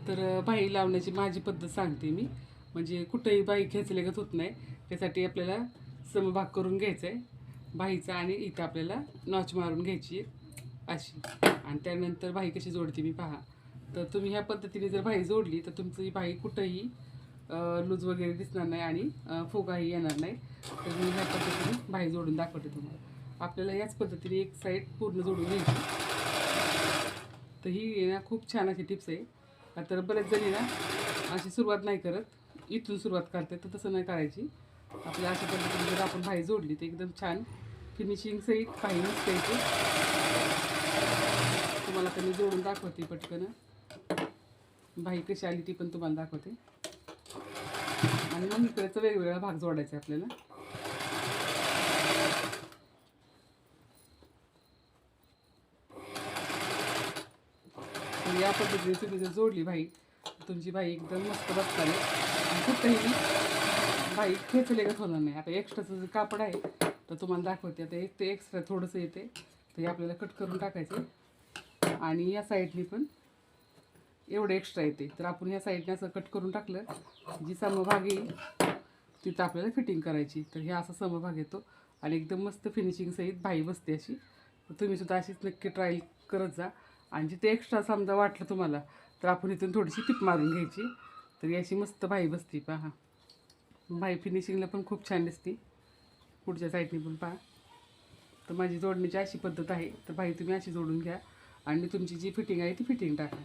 तर बाई लावण्याची माझी पद्धत सांगते मी. म्हणजे कुठेही बाई खेचल्यागत होत नाही. त्यासाठी आपल्याला समभाग करून घ्यायचा आहे बाईचा आणि इथं आपल्याला नॉच मारून घ्यायची अशी. आणि त्यानंतर बाई कशी जोडते मी पहा. तर तुम्ही ह्या पद्धतीने जर बाई जोडली तर तुमची बाई कुठंही लूज वगैरे दिसणार नाही आणि फुगाही येणार नाही. तर मी ह्या पद्धतीने बाई जोडून दाखवते तुम्हाला. आपल्याला याच पद्धतीने एक साईड पूर्ण जोडून घ्यायची. तर ही ना खूप छान अशी टिप्स आहे. तर बरेच जणी ना अशी सुरुवात नाही करत, इथून सुरुवात करते. तर तसं नाही करायची. आपल्या अशा पद्धतीने जर आपण बाई जोडली तर एकदम छान फिनिशिंग सहित बाई मस्त येते. तुम्हाला तर मी जोडून दाखवते पटकन. बाई कशी आली ती पण तुम्हाला दाखवते. आणि मग इकडेचा वेगवेगळा भाग जोडायचा आपल्याला. या पद्धतीने तुम्ही जर जोडली बाई, तुमची बाई एकदम मस्त बसणार आहे आणि कुठेही बाई खेचलेगत होणार नाही. आता एक्स्ट्राचं जे कापड आहे तर तुम्हाला दाखवते. आता एक ते एक्स्ट्रा थोडंसं येते तर हे आपल्याला कट करून टाकायचं. आणि या साईडनी पण एवढं एक्स्ट्रा येते तर आपण या साईडने असं कट करून टाकलं, जी समभाग येईल तिथं आपल्याला फिटिंग करायची. तर हे असा समभाग येतो आणि एकदम मस्त फिनिशिंग सहित बाई बसते अशी. तर तुम्हीसुद्धा अशीच नक्की ट्रायल करत जा. आणि जिथे एक्स्ट्रा समजा वाटलं तुम्हाला तर आपण इथून थोडीशी टिप मारून घ्यायची. तर याची मस्त बाई बसते पहा. बाई फिनिशिंगला पण खूप छान दिसते. पुढच्या साईडने पण पहा. तर माझी जोडण्याची अशी पद्धत आहे. तर बाई तुम्ही अशी जोडून घ्या आणि तुमची जी फिटिंग आहे ती फिटिंग टाका.